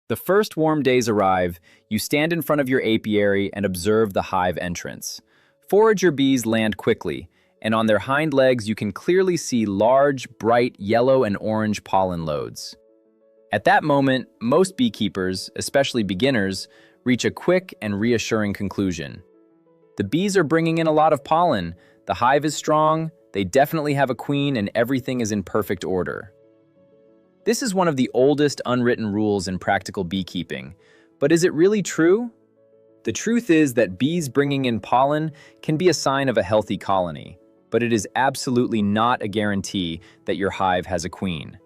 The first warm days arrive, you stand in front of your apiary and observe the hive entrance. Forager bees land quickly, and on their hind legs you can clearly see large, bright yellow and orange pollen loads. At that moment, most beekeepers, especially beginners, reach a quick and reassuring conclusion. The bees are bringing in a lot of pollen, the hive is strong, they definitely have a queen, and everything is in perfect order. This is one of the oldest unwritten rules in practical beekeeping, but is it really true? The truth is that bees bringing in pollen can be a sign of a healthy colony, but it is absolutely not a guarantee that your hive has a queen.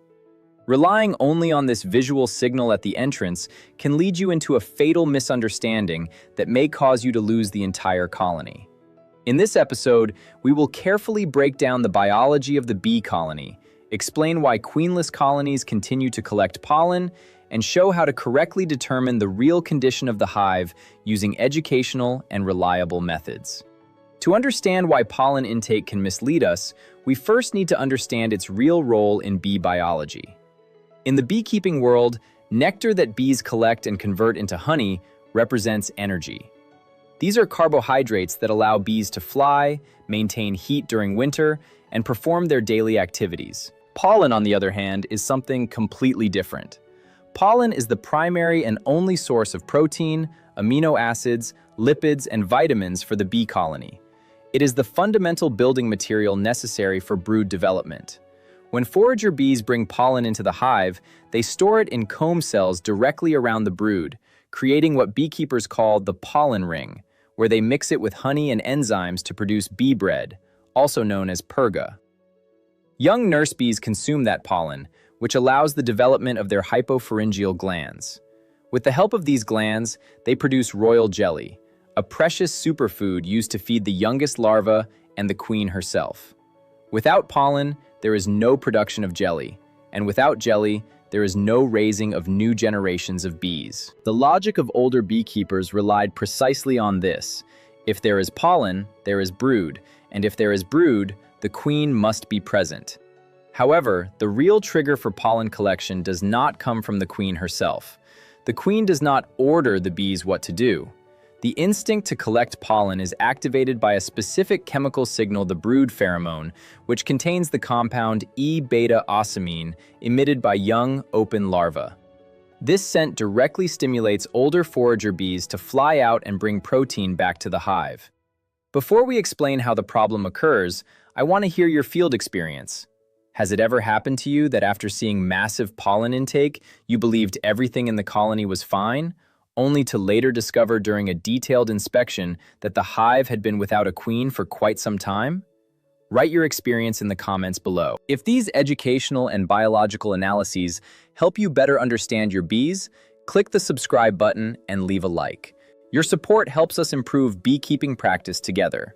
Relying only on this visual signal at the entrance can lead you into a fatal misunderstanding that may cause you to lose the entire colony. In this episode, we will carefully break down the biology of the bee colony, explain why queenless colonies continue to collect pollen, and show how to correctly determine the real condition of the hive using educational and reliable methods. To understand why pollen intake can mislead us, we first need to understand its real role in bee biology. In the beekeeping world, nectar that bees collect and convert into honey represents energy. These are carbohydrates that allow bees to fly, maintain heat during winter, and perform their daily activities. Pollen, on the other hand, is something completely different. Pollen is the primary and only source of protein, amino acids, lipids, and vitamins for the bee colony. It is the fundamental building material necessary for brood development. When forager bees bring pollen into the hive, they store it in comb cells directly around the brood, creating what beekeepers call the pollen ring, where they mix it with honey and enzymes to produce bee bread, also known as purga. Young nurse bees consume that pollen, which allows the development of their hypopharyngeal glands. With the help of these glands, they produce royal jelly, a precious superfood used to feed the youngest larva and the queen herself. Without pollen, there is no production of jelly, and without jelly, there is no raising of new generations of bees. The logic of older beekeepers relied precisely on this. If there is pollen, there is brood, and if there is brood, the queen must be present. However, the real trigger for pollen collection does not come from the queen herself. The queen does not order the bees what to do. The instinct to collect pollen is activated by a specific chemical signal, the brood pheromone, which contains the compound E-beta-ocimene emitted by young, open larvae. This scent directly stimulates older forager bees to fly out and bring protein back to the hive. Before we explain how the problem occurs, I want to hear your field experience. Has it ever happened to you that after seeing massive pollen intake, you believed everything in the colony was fine, only to later discover during a detailed inspection that the hive had been without a queen for quite some time? Write your experience in the comments below. If these educational and biological analyses help you better understand your bees, click the subscribe button and leave a like. Your support helps us improve beekeeping practice together.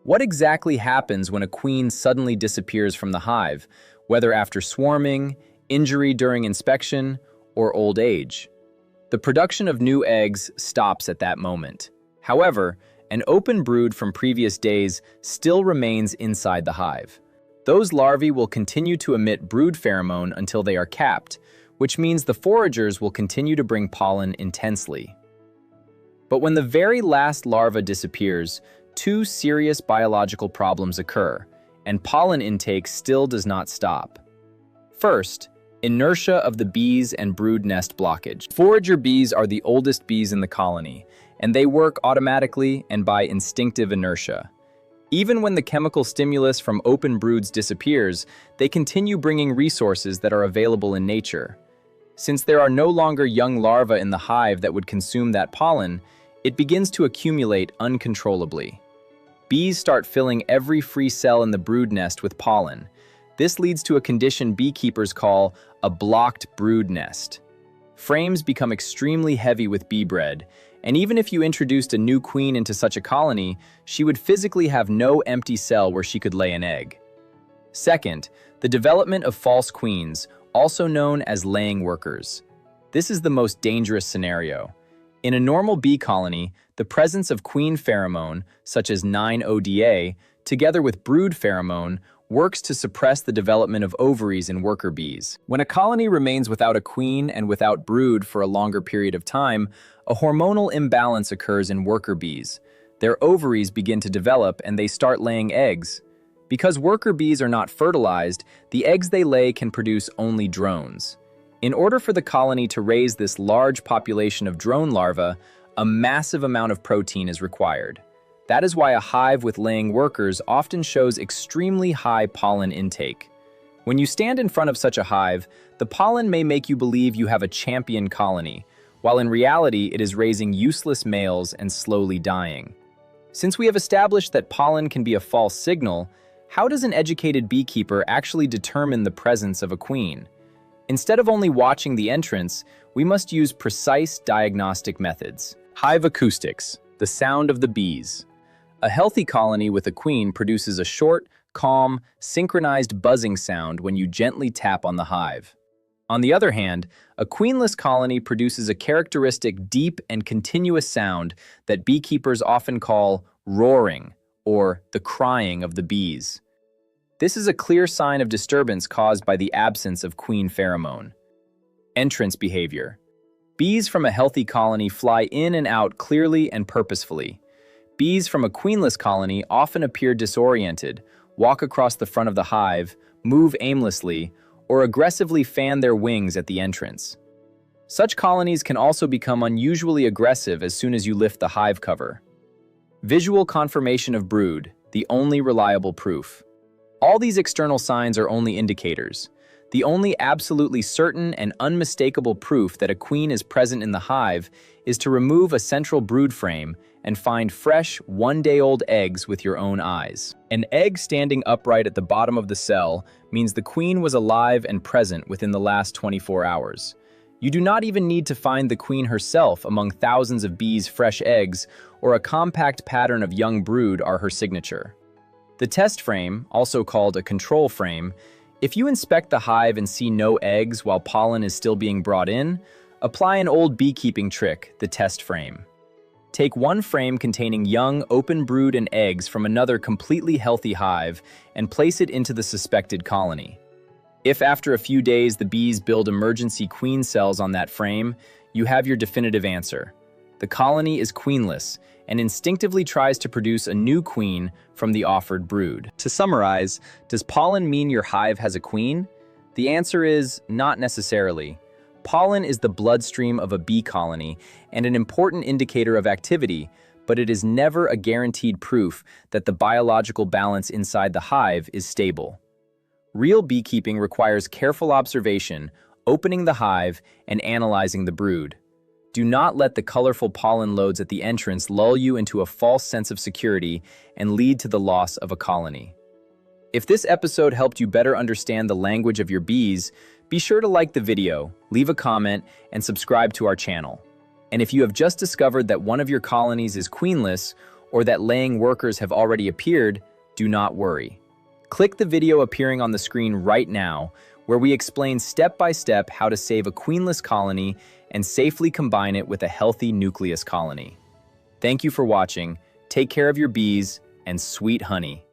What exactly happens when a queen suddenly disappears from the hive, whether after swarming, injury during inspection, or old age? The production of new eggs stops at that moment. However, an open brood from previous days still remains inside the hive. Those larvae will continue to emit brood pheromone until they are capped, which means the foragers will continue to bring pollen intensely. But when the very last larva disappears, two serious biological problems occur, and pollen intake still does not stop. First, inertia of the bees and brood nest blockage. Forager bees are the oldest bees in the colony, and they work automatically and by instinctive inertia. Even when the chemical stimulus from open broods disappears, they continue bringing resources that are available in nature. Since there are no longer young larvae in the hive that would consume that pollen, it begins to accumulate uncontrollably. Bees start filling every free cell in the brood nest with pollen. This leads to a condition beekeepers call a blocked brood nest. Frames become extremely heavy with bee bread, and even if you introduced a new queen into such a colony, she would physically have no empty cell where she could lay an egg. Second, the development of false queens, also known as laying workers. This is the most dangerous scenario. In a normal bee colony, the presence of queen pheromone, such as 9-ODA, together with brood pheromone, works to suppress the development of ovaries in worker bees. When a colony remains without a queen and without brood for a longer period of time, a hormonal imbalance occurs in worker bees. Their ovaries begin to develop and they start laying eggs. Because worker bees are not fertilized, the eggs they lay can produce only drones. In order for the colony to raise this large population of drone larvae, a massive amount of protein is required. That is why a hive with laying workers often shows extremely high pollen intake. When you stand in front of such a hive, the pollen may make you believe you have a champion colony, while in reality it is raising useless males and slowly dying. Since we have established that pollen can be a false signal, how does an educated beekeeper actually determine the presence of a queen? Instead of only watching the entrance, we must use precise diagnostic methods. Hive acoustics, the sound of the bees. A healthy colony with a queen produces a short, calm, synchronized buzzing sound when you gently tap on the hive. On the other hand, a queenless colony produces a characteristic deep and continuous sound that beekeepers often call roaring, or the crying of the bees. This is a clear sign of disturbance caused by the absence of queen pheromone. Entrance behavior. Bees from a healthy colony fly in and out clearly and purposefully. Bees from a queenless colony often appear disoriented, walk across the front of the hive, move aimlessly, or aggressively fan their wings at the entrance. Such colonies can also become unusually aggressive as soon as you lift the hive cover. Visual confirmation of brood, the only reliable proof. All these external signs are only indicators. The only absolutely certain and unmistakable proof that a queen is present in the hive is to remove a central brood frame and find fresh, one-day-old eggs with your own eyes. An egg standing upright at the bottom of the cell means the queen was alive and present within the last 24 hours. You do not even need to find the queen herself among thousands of bees' fresh eggs, or a compact pattern of young brood are her signature. The test frame, also called a control frame, if you inspect the hive and see no eggs while pollen is still being brought in, apply an old beekeeping trick, the test frame. Take one frame containing young, open brood and eggs from another completely healthy hive and place it into the suspected colony. If after a few days the bees build emergency queen cells on that frame, you have your definitive answer. The colony is queenless and instinctively tries to produce a new queen from the offered brood. To summarize, does pollen mean your hive has a queen? The answer is not necessarily. Pollen is the bloodstream of a bee colony and an important indicator of activity, but it is never a guaranteed proof that the biological balance inside the hive is stable. Real beekeeping requires careful observation, opening the hive, and analyzing the brood. Do not let the colorful pollen loads at the entrance lull you into a false sense of security and lead to the loss of a colony. If this episode helped you better understand the language of your bees, be sure to like the video, leave a comment, and subscribe to our channel. And if you have just discovered that one of your colonies is queenless or that laying workers have already appeared, do not worry. Click the video appearing on the screen right now, where we explain step-by-step how to save a queenless colony and safely combine it with a healthy nucleus colony. Thank you for watching, take care of your bees, and sweet honey.